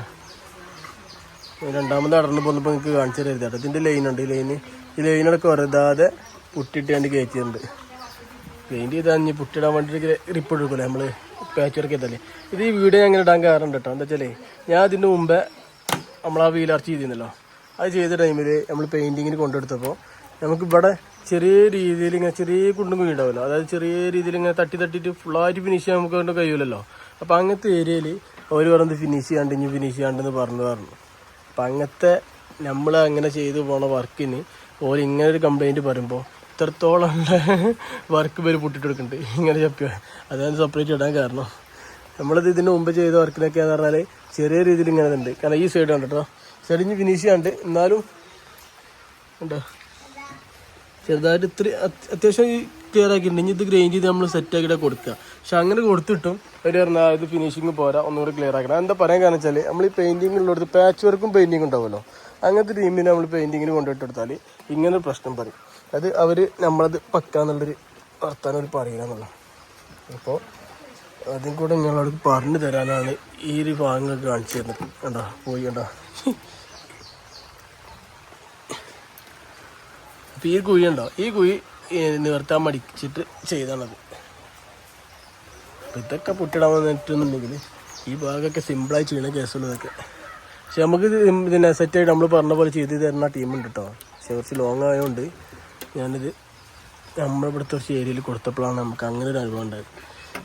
രണ്ടാമത് അടർന്ന് പോകുന്നപ്പോൾ നിങ്ങൾക്ക് കാണിച്ചു തരുന്നത് കേട്ടോ. ഇതിൻ്റെ ലൈനുണ്ട്, ഈ ലൈനൊക്കെ വെറുതാതെ പുട്ടിട്ട് കണ്ട് കയറ്റിയിട്ടുണ്ട്. പെയിൻറ്റ് ചെയ്താൽ ഇനി പുട്ടിടാൻ വേണ്ടിയിട്ട് റിപ്പ് എടുക്കില്ലേ നമ്മൾ പാച്ച് വർക്ക് ചെയ്തല്ലേ. ഇത് ഈ വീഡിയോ അങ്ങനെ ഇടാൻ കാരണം കേട്ടോ. എന്താ വെച്ചാൽ ഞാൻ അതിൻ്റെ മുമ്പേ നമ്മളാ വീലർച്ച ചെയ്തിരുന്നല്ലോ, അത് ചെയ്ത ടൈമിൽ നമ്മൾ പെയിൻറ്റിങ്ങിന് കൊണ്ടെടുത്തപ്പോൾ നമുക്ക് ഇവിടെ ചെറിയ രീതിയിൽ ഇങ്ങനെ ചെറിയ കുണ്ടും കുഴി ഉണ്ടാവുമല്ലോ, അതായത് ചെറിയ രീതിയിൽ ഇങ്ങനെ തട്ടിയിട്ട് ഫുള്ളായിട്ട് ഫിനിഷ് ചെയ്യാൻ നമുക്ക് കൊണ്ട് കഴിയില്ലല്ലോ. അപ്പോൾ അങ്ങനത്തെ ഏരിയയിൽ അവർ പറഞ്ഞത് ഫിനിഷ് ചെയ്യാണ്ടെന്ന് പറഞ്ഞു. അപ്പം അങ്ങനത്തെ നമ്മൾ അങ്ങനെ ചെയ്തു പോണ വർക്കിന് ഓർ ഇങ്ങനെ ഒരു കംപ്ലൈൻറ്റ് പറയുമ്പോൾ ഇത്രത്തോളം വർക്ക് പേര് പൊട്ടിട്ടെടുക്കുന്നുണ്ട് ഇങ്ങനെ ചപ്പിയ. അതാണ് സെപ്പറേറ്റ് ഇടാൻ കാരണം. നമ്മളത് ഇതിന് മുമ്പ് ചെയ്ത വർക്കിനൊക്കെ എന്ന് പറഞ്ഞാൽ ചെറിയ രീതിയിൽ ഇങ്ങനെ ഉണ്ട്. കാരണം ഈ സൈഡ് ഉണ്ട് കേട്ടോ, സൈഡിന് ഫിനിഷ് ചെയ്യാണ്ട് എന്നാലും ഉണ്ടോ ചെറുതായിട്ട് ഇത്ര അത്യാവശ്യം ക്ലിയർ ആക്കിയിട്ടുണ്ട്. ഇനി ഇത് ഗ്രൈൻഡ് ചെയ്ത് നമ്മൾ സെറ്റാക്കിയിട്ട് കൊടുക്കുക. പക്ഷെ അങ്ങനെ കൊടുത്തിട്ടും അവർ പറഞ്ഞാൽ ഇത് ഫിനിഷിങ് പോരാ, ഒന്നുകൂടി ക്ലിയർ ആക്കണം. എന്താ പറയാൻ കാരണം വെച്ചാൽ നമ്മൾ ഈ പെയിൻറ്റിങ്ങിലുള്ളത് പാച്ച് വർക്കും പെയിൻറ്റിങ് ഉണ്ടാവുമല്ലോ, അങ്ങനത്തെ ടീമിനെ നമ്മൾ പെയിൻറ്റിങ്ങിന് കൊണ്ടുപോയിട്ടെടുത്താൽ ഇങ്ങനൊരു പ്രശ്നം പറയും. അത് അവർ നമ്മളത് പക്കാന്നുള്ളൊരു വർത്താനം അവർ പറയുക എന്നുള്ള. അപ്പോൾ അതും കൂടെ നിങ്ങളോട് പറഞ്ഞു തരാനാണ് ഈ ഒരു ഭാഗങ്ങളൊക്കെ കാണിച്ചു തരുന്നത്. കണ്ടോ പോയി കണ്ടോ. അപ്പോൾ ഈ കുഴി ഉണ്ടോ, ഈ കുഴി നിവർത്താൻ മടിച്ചിട്ട് ചെയ്താണത്. അപ്പോൾ ഇതൊക്കെ പൊട്ടിടാൻ വന്നിട്ടുണ്ടെങ്കിൽ ഈ ഭാഗമൊക്കെ സിമ്പിളായി ചെയ്യുന്ന കേസുള്ളതൊക്കെ. പക്ഷെ നമുക്ക് ഇതിനെ സെറ്റായിട്ട് നമ്മൾ പറഞ്ഞ പോലെ ചെയ്ത് തരുന്ന ടീമുണ്ട് കേട്ടോ. പക്ഷെ കുറച്ച് ലോങ് ആയതുകൊണ്ട് ഞാനിത് നമ്മളിവിടുത്തെ കുറച്ച് ഏരിയയിൽ കൊടുത്തപ്പോഴാണ് നമുക്ക് അങ്ങനെ ഒരു അനുഭവം ഉണ്ടായത്.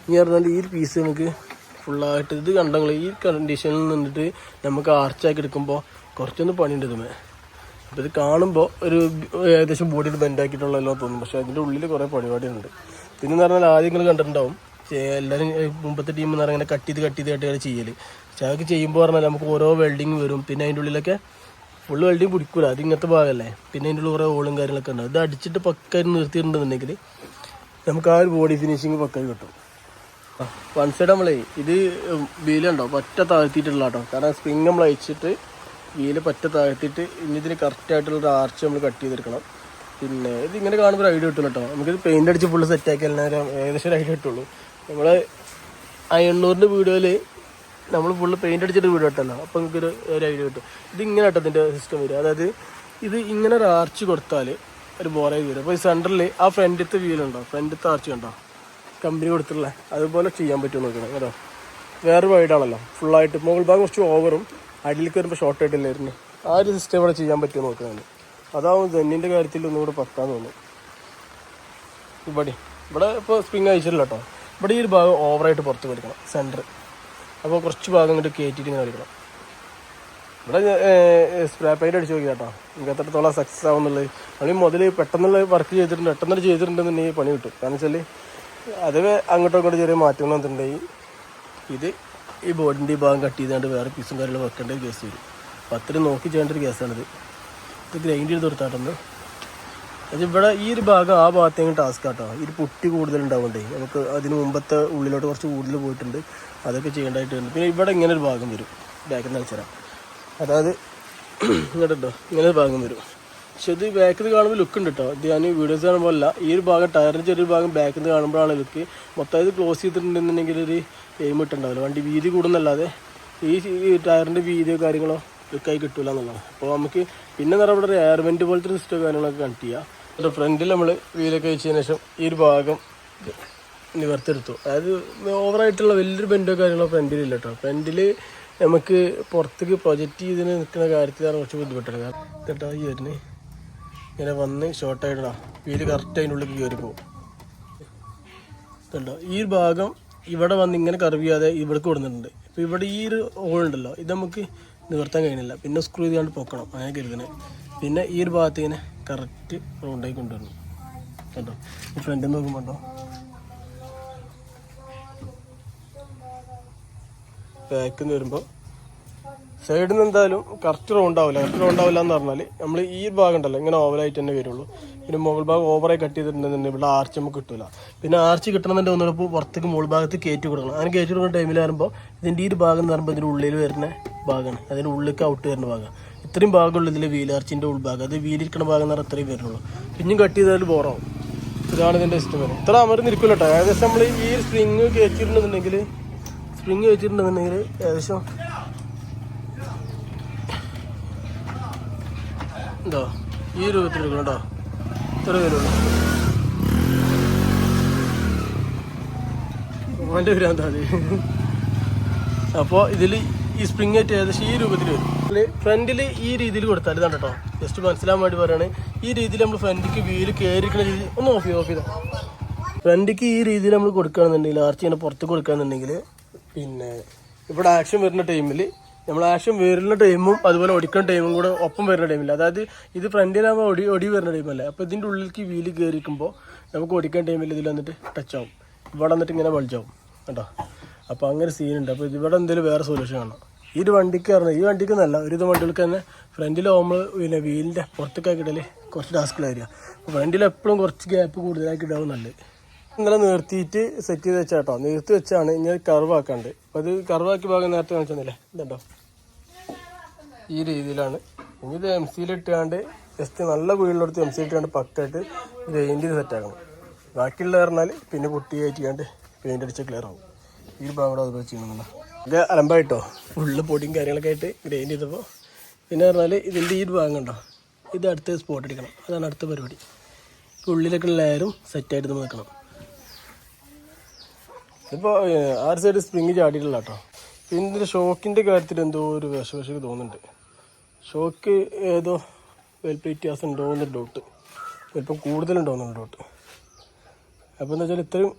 ഇനി പറഞ്ഞാൽ ഈ ഒരു പീസ് നമുക്ക് ഫുള്ളായിട്ട് ഇത് കണ്ടെങ്കിൽ ഈ കണ്ടീഷനിൽ നിന്നിട്ട് നമുക്ക് ആർച്ചാക്കി എടുക്കുമ്പോൾ കുറച്ചൊന്ന് പണിയുണ്ട് ഇതുമേ. അപ്പോൾ ഇത് കാണുമ്പോൾ ഒരു ഏകദേശം ബോഡിയിൽ ബെൻഡാക്കിയിട്ടുള്ളല്ലോ തോന്നും, പക്ഷേ അതിൻ്റെ ഉള്ളിൽ കുറേ പരിപാടിയുണ്ട്. പിന്നെന്ന് പറഞ്ഞാൽ ആദ്യം നിങ്ങൾ കണ്ടിട്ടുണ്ടാവും എല്ലാവരും മുമ്പത്തെ ടീം എന്ന് പറഞ്ഞാൽ ഇങ്ങനെ കട്ട് ചെയ്ത് ചെയ്യൽ. പക്ഷേ അതൊക്കെ ചെയ്യുമ്പോൾ പറഞ്ഞാൽ നമുക്ക് ഓരോ വെൽഡിങ് വരും. പിന്നെ അതിൻ്റെ ഉള്ളിലൊക്കെ ഫുള്ള് വെൽഡിങ് പിടിക്കൂല, അത് ഇങ്ങനത്തെ ഭാഗമല്ലേ. പിന്നെ അതിൻ്റെ ഉള്ളിൽ കുറേ ഓളും കാര്യങ്ങളൊക്കെ ഉണ്ടാവും. ഇത് അടിച്ചിട്ട് പക്കായി നിർത്തിയിട്ടുണ്ടെന്നുണ്ടെങ്കിൽ നമുക്ക് ആ ഒരു ബോഡി ഫിനിഷിങ് പക്കായി കിട്ടും. വൺ സൈഡ് നമ്മളേ ഇത് വീലുണ്ടോ പറ്റ താഴ്ത്തിയിട്ടുള്ള കേട്ടോ. കാരണം സ്പ്രിങ് നമ്മൾ അയച്ചിട്ട് വീല് പറ്റ താഴ്ത്തിയിട്ട് ഇനി ഇതിന് കറക്റ്റായിട്ടുള്ളൊരു ആർച്ച് നമ്മൾ കട്ട് ചെയ്തെടുക്കണം. പിന്നെ ഇത് ഇങ്ങനെ കാണുമ്പോൾ ഒരു ഐഡിയ കിട്ടും കേട്ടോ. നമുക്കിത് പെയിൻ്റ് അടിച്ച് ഫുള്ള് സെറ്റാക്കി എല്ലാവരും ഏകദേശം ഒരു ഐഡിയ കിട്ടുള്ളൂ. നമ്മൾ ആ 800-ൻ്റെ വീഡിയോയിൽ നമ്മൾ ഫുള്ള് പെയിൻ്റ് അടിച്ചിട്ട് വീഡിയോ ഇട്ടല്ലോ, അപ്പോൾ നമുക്കൊരു ഐഡിയ കിട്ടും. ഇതിങ്ങനെ കേട്ടോ ഇതിൻ്റെ സിസ്റ്റം വരും. അതായത് ഇത് ഇങ്ങനെ ഒരു ആർച്ച് കൊടുത്താൽ ഒരു ബോറായി വരും. അപ്പോൾ ഈ സെൻറ്ററിൽ ആ ഫ്രണ്ടിലത്തെ വീലുണ്ടോ, ഫ്രണ്ടിലത്തെ ആർച്ച് കണ്ടോ കമ്പനി കൊടുത്തിട്ടുള്ള അതുപോലെ ചെയ്യാൻ പറ്റുമോ നോക്കണം കേട്ടോ. വേറെ വൈഡാണല്ലോ ഫുള്ളായിട്ട്, മുകൾ ഭാഗം കുറച്ച് ഓവറും അടിയിലേക്ക് വരുമ്പോൾ ഷോർട്ട് ആയിട്ടില്ലായിരുന്നു. ആ ഒരു സിസ്റ്റം ഇവിടെ ചെയ്യാൻ പറ്റുമോ നോക്കുന്നത്. അതാവും ജെന്നിൻ്റെ കാര്യത്തിൽ ഒന്നുകൂടെ പത്താന്ന് തോന്നുന്നു. ഇവിടെ ഇപ്പോൾ സ്പ്രിങ് അയച്ചിട്ടില്ല കേട്ടോ. ഇവിടെ ഈ ഒരു ഭാഗം ഓവറായിട്ട് പുറത്ത് കൊടുക്കണം സെൻറ്റർ. അപ്പോൾ കുറച്ച് ഭാഗം ഇങ്ങോട്ട് കയറ്റിയിട്ട് ഇങ്ങനെ കളിക്കണം. ഇവിടെ സ്പ്രേ പെയിൻ്റ് അടിച്ച് നോക്കി കേട്ടോ, എനിക്ക് എത്രത്തോളം സക്സസ് ആവുന്നുള്ളത്. നമ്മൾ മുതൽ പെട്ടെന്നുള്ള വർക്ക് ചെയ്തിട്ടുണ്ടെന്നുണ്ടെങ്കിൽ പണി കിട്ടും. കാരണം വെച്ചാൽ അത് അങ്ങോട്ടും ഇങ്ങോട്ടും ചെറിയ മാറ്റങ്ങൾ വന്നിട്ടുണ്ടെങ്കിൽ ഇത് ഈ ബോഡിൻ്റെ ഈ ഭാഗം കട്ട് ചെയ്തുകൊണ്ട് വേറെ പീസും കാര്യങ്ങളും വെക്കേണ്ട ഒരു കേസ് വരും. അപ്പോൾ അത്രയും നോക്കി ചെയ്യേണ്ട ഒരു കേസാണിത്. ഇത് ഗ്രൈൻഡ് ചെയ്ത് കൊടുത്താട്ടൊന്ന് അത് ഇവിടെ ഈ ഒരു ഭാഗം ആ ഭാഗത്തേക്കും ടാസ്ക് ആട്ടോ. ഇത് പുട്ടി കൂടുതലുണ്ടാവുകൊണ്ടേ നമുക്ക് അതിന് മുമ്പത്തെ ഉള്ളിലോട്ട് കുറച്ച് കൂടുതൽ പോയിട്ടുണ്ട്, അതൊക്കെ ചെയ്യേണ്ടതായിട്ടുണ്ട്. പിന്നെ ഇവിടെ ഇങ്ങനെ ഒരു ഭാഗം വരും ബാക്കിൽ നിന്ന് വെച്ചാൽ, അതായത് ഇങ്ങോട്ടോ ഇങ്ങനെ ഒരു ഭാഗം വരും. പക്ഷെ ഇത് ബാക്കിൽ നിന്ന് കാണുമ്പോൾ ലുക്ക് ഉണ്ട് കേട്ടോ. ഇത് ഞാൻ വീഡിയോസ് കാണുമ്പോൾ അല്ല, ഈ ഒരു ഭാഗം ടയറിൻ്റെ ചെറിയൊരു ഭാഗം ബാക്കിൽ നിന്ന് കാണുമ്പോഴാണ് ലുക്ക്. മൊത്തം ഇത് ക്ലോസ് ചെയ്തിട്ടുണ്ടെന്നുണ്ടെങ്കിൽ ഒരു എയിം ഇട്ടുണ്ടാവില്ല, വണ്ടി വീതി കൂടുന്നല്ലാതെ ഈ ടയറിൻ്റെ വീതിയോ കാര്യങ്ങളോ ലുക്കായി കിട്ടില്ല എന്നുള്ളതാണ്. അപ്പോൾ നമുക്ക് പിന്നെ ഇവിടെ ഒരു എയർ വെൻറ്റ് പോലത്തെ സിസ്റ്റോ കാര്യങ്ങളൊക്കെ കണക്ട് ചെയ്യാം. എന്നിട്ട് ഫ്രണ്ടിൽ നമ്മൾ വീലൊക്കെ വെച്ചതിന് ശേഷം ഈ ഒരു ഭാഗം നിവർത്തിയെടുത്തു. അതായത് ഓവറായിട്ടുള്ള വലിയൊരു ബെൻഡോ കാര്യങ്ങളോ ഫ്രണ്ടിലില്ല കേട്ടോ. ഫ്രണ്ടിൽ നമുക്ക് പുറത്തേക്ക് പ്രൊജക്റ്റ് ചെയ്തിന് നിൽക്കുന്ന കാര്യത്തിലാണ് കുറച്ച് ബുദ്ധിമുട്ടാണ് കേട്ടോ. ഈ വരുന്നത് ഇങ്ങനെ വന്ന് ഷോർട്ടായിട്ടാ വീല് കറക്റ്റ് അതിൻ്റെ ഉള്ളിൽ കയറി പോകും. കണ്ടോ ഈ ഭാഗം ഇവിടെ വന്ന് ഇങ്ങനെ കർവ് ചെയ്യാതെ ഇവിടേക്ക് കൊടുത്തിട്ടുണ്ട്. ഇപ്പോൾ ഇവിടെ ഈ ഒരു ഹോളുണ്ടല്ലോ ഇത് നമുക്ക് നിവർത്താൻ കഴിയുന്നില്ല, പിന്നെ സ്ക്രൂ ചെയ്താണ്ട് പൊക്കണം അങ്ങനെ കരുതുന്നത്. പിന്നെ ഈ ഒരു ഭാഗത്ത് ഇങ്ങനെ കറക്റ്റ് റൗണ്ടായി കൊണ്ടുവരണം. കണ്ടോ ഈ ഫ്രണ്ടിൽ നോക്കുമ്പോണ്ടോ ബാക്കിൽ നിന്ന് വരുമ്പോൾ സൈഡിൽ നിന്ന് എന്തായാലും കറക്റ്റ് റൗണ്ട് ആവില്ല എന്ന് പറഞ്ഞാൽ നമ്മൾ ഈ ഭാഗം ഉണ്ടല്ലോ ഇങ്ങനെ ഓവലായിട്ട് തന്നെ വരുള്ളൂ. പിന്നെ മുകൾ ഭാഗം ഓവറായി കട്ട് ചെയ്തിട്ടുണ്ടെന്നുണ്ടെങ്കിൽ ഇവിടെ ആർച്ച് നമുക്ക് കിട്ടില്ല. പിന്നെ ആർച്ച് കിട്ടണമെന്നുണ്ടെങ്കിൽ ഒന്നുകൂടെ പുറത്തേക്ക് മുകൾ ഭാഗത്ത് കയറ്റി കൊടുക്കണം. അങ്ങനെ കയറ്റി കൊടുക്കുന്ന ടൈമിൽ വരുമ്പോൾ ഇതിൻ്റെ ഈ ഒരു ഭാഗം എന്ന് പറയുമ്പോൾ ഇതിൻ്റെ ഉള്ളിൽ വരുന്ന ഭാഗമാണ്, അതിൻ്റെ ഉള്ളിലേക്ക് ഔട്ട് വരുന്ന ഭാഗം. ഇത്രയും ഭാഗമുള്ള ഇതിൽ വീൽ ആർച്ചിൻ്റെ ഉൾഭാഗം, അത് വീലിരിക്കുന്ന ഭാഗം എന്ന് പറഞ്ഞാൽ അത്രയും വരുന്നുള്ളൂ. പിന്നെയും കട്ട് ചെയ്താൽ ബോറാവും. ഇതാണ് ഇതിൻ്റെ സിസ്റ്റം വരും. ഇത്ര അമർന്നിരിക്കില്ല കേട്ടോ. ഏകദേശം നമ്മൾ ഈ സ്പ്രിങ് വെച്ചിട്ടുണ്ടെന്നുണ്ടെങ്കിൽ ഏകദേശം എന്തോ ഈ രൂപത്തിൽ എടുക്കണം കേട്ടോ. ഇത്ര വരുള്ളൂ. അവൻ്റെ വരാൻ മതി. അപ്പോൾ ഇതിൽ ഈ സ്പ്രിങ് ആയിട്ട് ഏകദേശം ഈ രൂപത്തിൽ വരും. ഫ്രണ്ടിൽ ഈ രീതിയിൽ കൊടുത്താൽ ഇതാണ് കേട്ടോ, ജസ്റ്റ് മനസ്സിലാൻ വേണ്ടി പറയുകയാണ്. ഈ രീതിയിൽ നമ്മൾ ഫ്രണ്ടിക്ക് വീല് കയറിക്കുന്ന രീതി ഒന്ന് ഓഫ് ചെയ്തോ. ഫ്രണ്ടിക്ക് ഈ രീതിയിൽ നമ്മൾ കൊടുക്കുകയാണെന്നുണ്ടെങ്കിൽ ആർച്ച് ഇങ്ങനെ പുറത്ത് കൊടുക്കുകയാണെന്നുണ്ടെങ്കിൽ പിന്നെ ഇവിടെ ആക്ഷൻ വരുന്ന ടൈമിൽ നമ്മൾ ആക്ഷൻ വരുന്ന ടൈമും അതുപോലെ ഒടിക്കുന്ന ടൈമും കൂടെ ഒപ്പം വരുന്ന ടൈമില്ല. അതായത് ഇത് ഫ്രണ്ടിലാകുമ്പോൾ ഒടി വരുന്ന ടൈമല്ലേ, അപ്പോൾ ഇതിൻ്റെ ഉള്ളിലേക്ക് വീല് കയറിക്കുമ്പോൾ നമുക്ക് ഒടിക്കുന്ന ടൈമിൽ ഇതിൽ വന്നിട്ട് ടച്ച് ആവും, ഇവിടെ വന്നിട്ട് ഇങ്ങനെ ബൾജാവും കേട്ടോ. അപ്പോൾ അങ്ങനെ സീനുണ്ട്. അപ്പോൾ ഇവിടെ എന്തെങ്കിലും വേറെ സൊല്യൂഷൻ കാണാം. ഈ ഒരു വണ്ടിക്ക് പറഞ്ഞാൽ ഈ വണ്ടിക്ക് നല്ല ഒരുവിധം വണ്ടികൾക്ക് തന്നെ ഫ്രണ്ടിലാവുമ്പോൾ പിന്നെ വീലിൻ്റെ പുറത്തേക്കാക്കി ഇടൽ കുറച്ച് ടാസ്കിലായിരിക്കും. അപ്പോൾ ഫ്രണ്ടിൽ എപ്പോഴും കുറച്ച് ഗ്യാപ്പ് കൂടുതലാക്കി ഇടാവും നല്ലത്. ഇന്നലെ നിർത്തിയിട്ട് സെറ്റ് ചെയ്ത് വെച്ചാൽ കേട്ടോ, നിർത്തി വെച്ചാണ് ഇനി കർവാക്കാണ്ട്. അപ്പോൾ അത് കർവാക്കിയ ഭാഗം നേരത്തെ കാണിച്ചെന്നില്ലേ, ഇതുണ്ടോ ഈ രീതിയിലാണ്. ഇനി ഇത് എം സിയിലിട്ടാണ്ട് ജസ്റ്റ് നല്ല വീട്ടിലെടുത്ത് എം സിയിലിട്ടാണ്ട് പക്കായിട്ട് ഗ്രൈൻഡ് ചെയ്ത് സെറ്റാക്കണം. ബാക്കിയുള്ള പറഞ്ഞാൽ പിന്നെ പൊട്ടി കയറ്റിക്കാണ്ട് പെയിൻ്റ് അടിച്ച് ക്ലിയർ ആവും. ഈ ഭാഗം കൂടെ അതുപോലെ ചെയ്യണമെന്നല്ല. ഇത് അലമ്പായിട്ടോ ഫുള്ള് പൊടിയും കാര്യങ്ങളൊക്കെ ആയിട്ട് ഗ്രൈൻഡ് ചെയ്തപ്പോൾ. പിന്നെ പറഞ്ഞാൽ ഇതിൻ്റെ ഈ ഭാഗം കണ്ടോ, ഇത് അടുത്ത് സ്പോട്ട് അടിക്കണം, അതാണ് അടുത്ത പരിപാടി. ഉള്ളിലൊക്കെ ലെയറും സെറ്റായിട്ട് നമ്മൾ നിൽക്കണം. ഇപ്പോൾ ആ ഒരു സൈഡ് സ്പ്രിങ് ചാടിയിട്ടില്ല കേട്ടോ. പിന്നെ ഇതിൻ്റെ ഷോക്കിൻ്റെ കാര്യത്തിൽ എന്തോ ഒരു വിഷമൊക്കെ തോന്നുന്നുണ്ട്. ഷോക്ക് ഏതോ വലിപ്പം വ്യത്യാസം ഉണ്ടോ എന്നൊരു ഡൗട്ട്, വലിപ്പം കൂടുതലുണ്ടോയെന്നൊരു ഡൗട്ട്. അപ്പോൾ എന്താ വെച്ചാൽ ഇത്രയും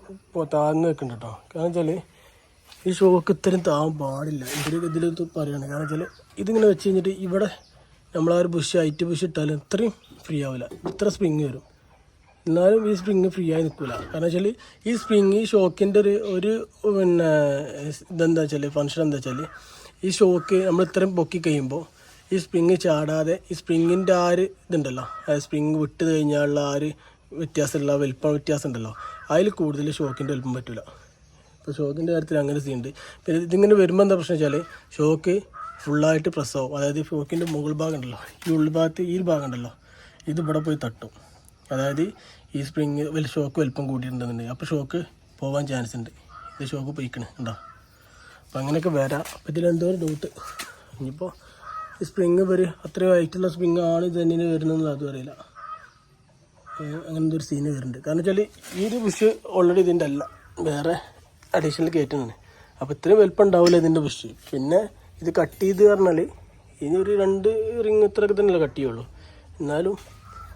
താഴ്ന്ന് വെക്കുന്നുണ്ട് കേട്ടോ. കാരണം വെച്ചാൽ ഈ ഷോക്ക് ഇത്രയും താവാൻ പാടില്ല ഇതിൽ പറയുകയാണ്. കാരണം വെച്ചാൽ ഇതിങ്ങനെ വെച്ച് കഴിഞ്ഞിട്ട് ഇവിടെ നമ്മളാ ഒരു ബുഷ് ഹൈറ്റ് ബുഷ് ഇട്ടാലും ഇത്രയും ഫ്രീ ആവില്ല. ഇത്ര സ്പ്രിങ് വരും, എന്നാലും ഈ സ്പ്രിങ് ഫ്രീ ആയി നിൽക്കില്ല. കാരണം വെച്ചാൽ ഈ സ്പ്രിങ് ഈ ഷോക്കിൻ്റെ ഒരു പിന്നെ ഇതെന്താ വെച്ചാൽ ഫങ്ഷൻ എന്താ വെച്ചാൽ ഈ ഷോക്ക് നമ്മൾ ഇത്രയും പൊക്കി കഴിയുമ്പോൾ ഈ സ്പ്രിങ് ചാടാതെ ഈ സ്പ്രിങ്ങിൻ്റെ ആ ഒരു ഇതുണ്ടല്ലോ, സ്പ്രിങ് വിട്ട് കഴിഞ്ഞാലുള്ള ആ ഒരു വ്യത്യാസമുള്ള വലിപ്പം വ്യത്യാസം ഉണ്ടല്ലോ, അതിൽ കൂടുതൽ ഷോക്കിൻ്റെ വലിപ്പം പറ്റില്ല. ഇപ്പോൾ ഷോക്കിൻ്റെ കാര്യത്തിൽ അങ്ങനെ സീനുണ്ട്. പിന്നെ ഇതിങ്ങനെ വരുമ്പോൾ എന്താ പ്രശ്നം വെച്ചാൽ ഷോക്ക് ഫുള്ളായിട്ട് പ്രസ് ആവും. അതായത് ഷോക്കിൻ്റെ മുകൾ ഭാഗം ഉണ്ടല്ലോ, ഈ ഉൾഭാഗത്ത് ഈ ഭാഗം ഉണ്ടല്ലോ, ഇത് ഇവിടെ പോയി തട്ടും. അതായത് ഈ സ്പ്രിങ് ഷോക്ക് വലിപ്പം കൂടിയിട്ടുണ്ടെന്നുണ്ടെങ്കിൽ അപ്പോൾ ഷോക്ക് പോകാൻ ചാൻസ് ഉണ്ട്. ഇത് ഷോക്ക് പോയിക്കണേ ഉണ്ടോ. അപ്പോൾ അങ്ങനെയൊക്കെ വരാം. അപ്പോൾ ഇതിലെന്തോ ഒരു ഡൗട്ട്. ഇനിയിപ്പോൾ ഈ സ്പ്രിങ് അത്രയും ഹൈറ്റുള്ള സ്പ്രിങ് ആണ് ഇത് തന്നെ വരുന്നതെന്ന് അതും അറിയില്ല. അങ്ങനത്തെ ഒരു സീന് വരുന്നുണ്ട്. കാരണം വെച്ചാൽ ഈ ഒരു ബുഷ് ഓൾറെഡി ഇതിൻ്റെ അല്ല, വേറെ അഡീഷണൽ കയറ്റുന്നതാണ്. അപ്പോൾ ഇത്രയും വലുപ്പം ഉണ്ടാവില്ല ഇതിൻ്റെ ബുഷ്. പിന്നെ ഇത് കട്ട് ചെയ്ത് പറഞ്ഞാൽ ഇനി ഒരു 2 റിങ് ഇത്രയൊക്കെ തന്നെയല്ലേ കട്ട് ചെയ്യുള്ളൂ, എന്നാലും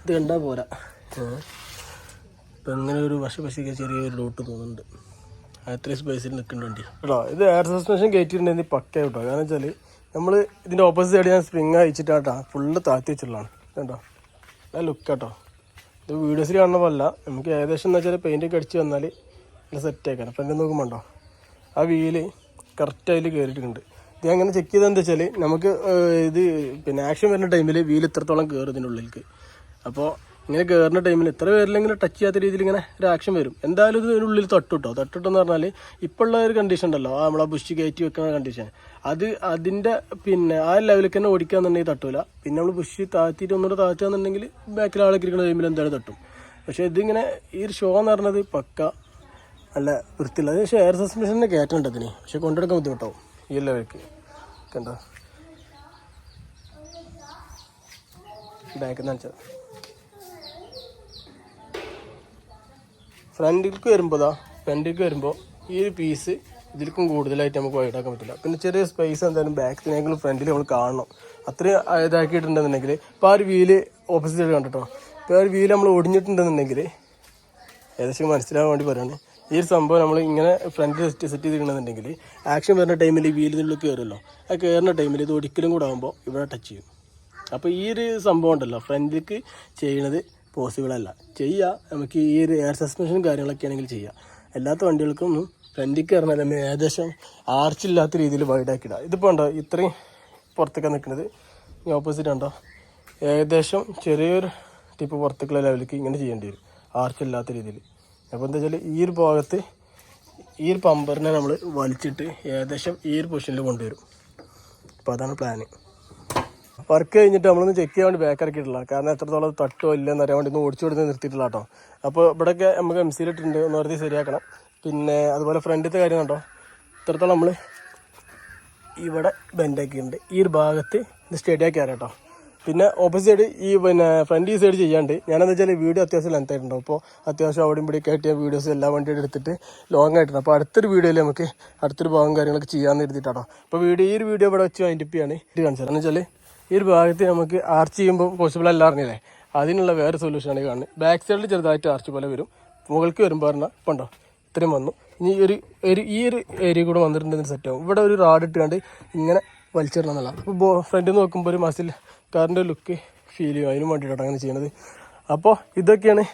ഇത് കണ്ടാൽ പോരാ. ഇപ്പം അങ്ങനെ ഒരു വശപശിക്ക് ചെറിയൊരു ഡൗട്ട് തോന്നുന്നുണ്ട്. അത്രയും സ്പേസിൽ നിൽക്കേണ്ട വണ്ടി കേട്ടോ. ഇത് എയർ സസ്പെൻഷൻ കയറ്റിയിട്ടുണ്ടെങ്കിൽ പക്ക കേട്ടോ. കാരണം വെച്ചാൽ നമ്മൾ ഇതിൻ്റെ ഓപ്പോസിറ്റ് സൈഡ് ഞാൻ സ്പ്രിങ് അയച്ചിട്ടാട്ടോ ഫുള്ള് താഴ്ത്തി വെച്ചിട്ടുള്ളതാണ് കേട്ടോ. ആ ലുക്ക് കേട്ടോ. ഇത് വീഡിയോസിൽ കാണുന്ന പോലെ നമുക്ക് ഏകദേശം എന്ന് വെച്ചാൽ പെയിൻ്റൊക്കെ അടിച്ച് വന്നാൽ നല്ല സെറ്റ് ആക്കാൻ. അപ്പം എന്നെ നോക്കുമ്പോണ്ടോ ആ വീല് കറക്റ്റ് അതിൽ കയറിയിട്ടുണ്ട്. ഇത് അങ്ങനെ ചെക്ക് ചെയ്താൽ എന്താ വെച്ചാൽ നമുക്ക് ഇത് പിന്നെ ആക്ഷൻ വരുന്ന ടൈമിൽ വീല് ഇത്രത്തോളം കയറും ഇതിൻ്റെ ഉള്ളിലേക്ക്. അപ്പോൾ ഇങ്ങനെ കയറുന്ന ടൈമിൽ ഇത്ര പേരിലിങ്ങനെ ടച്ച് ചെയ്യാത്ത രീതിയിൽ ഇങ്ങനെ ഒരു ആക്ഷൻ വരും. എന്തായാലും ഇതിനുള്ളിൽ തൊട്ടിട്ടെന്ന് പറഞ്ഞാൽ ഇപ്പോൾ ഉള്ള ഒരു കണ്ടീഷൻ ഉണ്ടല്ലോ, നമ്മളാ ബുഷ് കയറ്റി വെക്കുന്ന കണ്ടീഷൻ, അതിൻ്റെ പിന്നെ ആ ലെവലിലേക്ക് തന്നെ ഓടിക്കാന്നുണ്ടെങ്കിൽ തട്ടൂല. പിന്നെ നമ്മൾ ബുഷ് താഴ്ത്തിയിട്ട് ഒന്നുകൂടെ താഴ്ത്തുകയെന്നുണ്ടെങ്കിൽ ബാക്കിൽ ആളൊക്കെ ഇരിക്കുന്ന ടൈമിൽ എന്തായാലും തട്ടും. പക്ഷേ ഇതിങ്ങനെ ഈ ഒരു ഷോ എന്ന് പറഞ്ഞത് പക്ക നല്ല വൃത്തിയില്ല. അത് പക്ഷേ എയർ സസ്പെൻഷനെ കയറ്റുന്നുണ്ട് അതിന്, പക്ഷെ കൊണ്ടെടുക്കാൻ ബുദ്ധിമുട്ടാവും ഈ ലെവലിക്ക്. കണ്ടോ ബാക്കിൽ നിന്ന് വെച്ചാൽ ഫ്രണ്ടിലേക്ക് വരുമ്പോൾ ഈ ഒരു പീസ് ഇതിലേക്കും കൂടുതലായിട്ട് നമുക്ക് വൈഡാക്കാൻ പറ്റില്ല. പിന്നെ ചെറിയ സ്പേസ് എന്തായാലും ബാക്കിനെങ്കിലും ഫ്രണ്ടിൽ നമ്മൾ കാണണം. അത്രയും ഇതാക്കിയിട്ടുണ്ടെന്നുണ്ടെങ്കിൽ ഇപ്പോൾ ആ ഒരു വീല് ഓപ്പോസിറ്റ് കണ്ടിട്ടോ, ഇപ്പോൾ ഒരു വീല് നമ്മൾ ഒടിഞ്ഞിട്ടുണ്ടെന്നുണ്ടെങ്കിൽ ഏകദേശം മനസ്സിലാകാൻ വേണ്ടി പറയുകയാണ്. ഈ ഒരു സംഭവം നമ്മൾ ഇങ്ങനെ ഫ്രണ്ട് സെറ്റ് ചെയ്തിട്ടുണ്ടെന്നുണ്ടെങ്കിൽ ആക്ഷൻ വരുന്ന ടൈമിൽ ഈ വീലിനുള്ളിൽ കയറുമല്ലോ, ആ കയറുന്ന ടൈമിൽ ഇത് ഒരിക്കലും കൂടെ ആകുമ്പോൾ ഇവിടെ ടച്ച് ചെയ്യും. അപ്പോൾ ഈ ഒരു സംഭവം ഉണ്ടല്ലോ ഫ്രണ്ടിലേക്ക് ചെയ്യണത് പോസിബിളല്ല. ചെയ്യുക നമുക്ക് ഈ ഒരു എയർ സസ്പെൻഷനും കാര്യങ്ങളൊക്കെ ആണെങ്കിൽ ചെയ്യാം. അല്ലാത്ത വണ്ടികൾക്കൊന്നും ഫ്രണ്ടിലേക്ക് കയറണ ഏകദേശം ആർച്ചില്ലാത്ത രീതിയിൽ വൈഡാക്കിയിടുക. ഇതിപ്പോൾ ഉണ്ടോ ഇത്രയും പുറത്തേക്കാണ് നിൽക്കുന്നത്, ഈ ഓപ്പോസിറ്റ് ഉണ്ടോ ഏകദേശം ചെറിയൊരു ടിപ്പ് പുറത്തേക്കുള്ള ലെവലിലേക്ക് ഇങ്ങനെ ചെയ്യേണ്ടി വരും, ആർച്ചില്ലാത്ത രീതിയിൽ. അപ്പോൾ എന്താ വെച്ചാൽ ഈ ഒരു ഭാഗത്ത് ഈ ഒരു പമ്പറിനെ നമ്മൾ വലിച്ചിട്ട് ഏകദേശം ഈ ഒരു പൊസിഷനിൽ കൊണ്ടുവരും. അപ്പോൾ അതാണ് പ്ലാന്. വർക്ക് കഴിഞ്ഞിട്ട് നമ്മളൊന്ന് ചെക്ക് ചെയ്യാൻ വേണ്ടി ബാക്ക് ഇറക്കിയിട്ടില്ല, കാരണം എത്രത്തോളം തട്ടോ ഇല്ലെന്ന് അറിയാൻ വേണ്ടി ഒന്ന് ഓടിച്ചു കൊടുത്ത് നിർത്തിയിട്ടില്ല കേട്ടോ. അപ്പോൾ ഇവിടെയൊക്കെ നമുക്ക് MC ഇട്ടിട്ടുണ്ട്, ഒന്ന് വെറുതെ ശരിയാക്കണം. പിന്നെ അതുപോലെ ഫ്രണ്ടിലത്തെ കാര്യം കണ്ടോ, ഇത്രത്തോളം നമ്മൾ ഇവിടെ ബെൻഡാക്കിയിട്ടുണ്ട്. ഈ ഒരു ഭാഗത്ത് ഇത് സ്റ്റഡിയാക്കി അറിയാം കേട്ടോ. പിന്നെ ഓപ്പോസിറ്റ് സൈഡ് ഈ ഫ്രണ്ട് ഈ സൈഡ് ചെയ്യാണ്ട് ഞാനെന്താ വെച്ചാൽ വീഡിയോ അത്യാവശ്യം ലെങ്ത് ആയിട്ടുണ്ടാവും. അപ്പോൾ അത്യാവശ്യം അവിടെ ഇവിടെ കയറ്റിയ വീഡിയോസ് എല്ലാ വണ്ടിയുടെ എടുത്തിട്ട് ലോങ് ആയിട്ടുണ്ട്. അപ്പോൾ അടുത്തൊരു വീഡിയോയിൽ നമുക്ക് അടുത്തൊരു ഭാഗം കാര്യങ്ങളൊക്കെ ചെയ്യാമെന്ന് എഴുതിയിട്ടാണോ. അപ്പോൾ ഈ ഒരു വീഡിയോ ഇവിടെ വെച്ച് വൈൻഡപ്പിയാണ് ഇത് കാണിച്ചത്. എന്ന് വെച്ചാൽ ഈ ഒരു ഭാഗത്ത് നമുക്ക് ആർച്ച് ചെയ്യുമ്പോൾ പോസിബിൾ അല്ല അറിഞ്ഞില്ലേ, അതിനുള്ള വേറെ സൊല്യൂഷനാണ് കാണുന്നത്. ബാക്ക് സൈഡിൽ ചെറുതായിട്ട് ആർച്ച് പോലെ വരും, മുകൾക്ക് വരുമ്പോൾ പറഞ്ഞാൽ കണ്ടോ ഇത്രയും വന്നു. ഇനി ഈ ഒരു ഏരിയ കൂടെ വന്നിട്ടുണ്ടെന്ന് സെറ്റാവും. ഇവിടെ ഒരു റാഡ് ഇട്ടുകൊണ്ട് ഇങ്ങനെ വലിച്ചിടണം എന്നുള്ള. അപ്പോൾ ഫ്രണ്ടിൽ നോക്കുമ്പോൾ ഒരു മസിൽ കാറിൻ്റെ ലുക്ക് ഫീൽ ചെയ്യും, അതിനും വേണ്ടിയിട്ടാണ് അങ്ങനെ ചെയ്യണത്. അപ്പോൾ ഇതൊക്കെയാണ്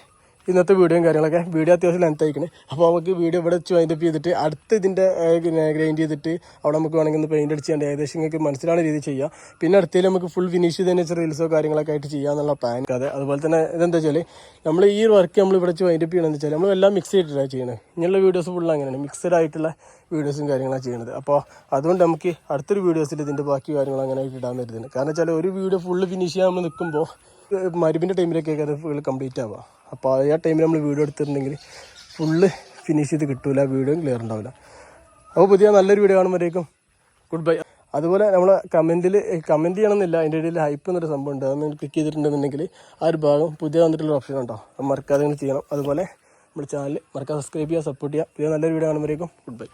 ഇന്നത്തെ വീഡിയോയും കാര്യങ്ങളൊക്കെ. വീഡിയോ അത്യാവശ്യം ലെങ്ത് ആയിക്കണേ. അപ്പോൾ നമുക്ക് വീഡിയോ ഇവിടെ വെച്ച് വൈൻഡപ്പ് ചെയ്തിട്ട് അടുത്ത് ഇതിൻ്റെ ഗ്രൈൻഡ് ചെയ്തിട്ട് അവിടെ നമുക്ക് വേണമെങ്കിൽ ഒന്ന് പെയിൻ്റ് അടിച്ചാണ്ട് ഏകദേശം നിങ്ങൾക്ക് മനസ്സിലാവുന്ന രീതിയിൽ ചെയ്യാം. പിന്നെ അടുത്തേൽ നമുക്ക് ഫുൾ ഫിനിഷ് ചെയ്തതിന് വെച്ചാൽ റീൽസോ കാര്യങ്ങളൊക്കെ ആയിട്ട് ചെയ്യാമെന്നുള്ള പ്ലാൻ. അതെ അതുപോലെ തന്നെ ഇതെന്താ വെച്ചാൽ നമ്മൾ ഈ ഒരു വർക്ക് നമ്മൾ ഇവിടെ വെച്ച് വൈൻഡപ്പ് ചെയ്യണമെന്ന് വെച്ചാൽ നമ്മൾ എല്ലാം മിക്സ് ചെയ്തിട്ടാണ് ചെയ്യുന്നത്. ഇങ്ങനെയുള്ള വീഡിയോസ് ഫുൾ അങ്ങനെയാണ്, മിക്സഡ് ആയിട്ടുള്ള വീഡിയോസും കാര്യങ്ങളാണ് ചെയ്യുന്നത്. അപ്പോൾ അതുകൊണ്ട് നമുക്ക് അടുത്തൊരു വീഡിയോസിൽ ഇതിൻ്റെ ബാക്കി കാര്യങ്ങൾ അങ്ങനെ ആയിട്ട് ഇടാൻ വരുന്നത്. കാരണം വെച്ചാൽ ഒരു വീഡിയോ ഫുള്ള് ഫിനിഷ് ചെയ്യാൻ നമ്മൾ നിൽക്കുമ്പോൾ മരുവിൻ്റെ ടൈമിലൊക്കെ അത് ഫുൾ കംപ്ലീറ്റ് ആവുക. അപ്പോൾ ആ ടൈമിൽ നമ്മൾ വീഡിയോ എടുത്തിട്ടുണ്ടെങ്കിൽ ഫുള്ള് ഫിനിഷ് ചെയ്ത് കിട്ടില്ല, വീഡിയോ ക്ലിയർ ഉണ്ടാവില്ല. അപ്പോൾ പുതിയ നല്ലൊരു വീഡിയോ കാണുമ്പോഴേക്കും ഗുഡ് ബൈ. അതുപോലെ നമ്മൾ കമൻറ്റ് ചെയ്യണമെന്നില്ല, അതിൻ്റെ ഇടയിൽ ഹൈപ്പ് എന്നൊരു സംഭവം ഉണ്ട്, അതൊന്ന് ക്ലിക്ക് ചെയ്തിട്ടുണ്ടെന്നുണ്ടെങ്കിൽ ആ ഒരു ഭാഗം പുതിയ വന്നിട്ടുള്ള ഓപ്ഷൻ ഉണ്ടോ, അത് മറക്കാതെ ചെയ്യണം. അതുപോലെ നമ്മുടെ ചാനൽ മറക്കാതെ സബ്സ്ക്രൈബ് ചെയ്യുക, സപ്പോർട്ട് ചെയ്യുക. പുതിയ നല്ലൊരു വീഡിയോ കാണുമ്പോഴേക്കും ഗുഡ് ബൈ.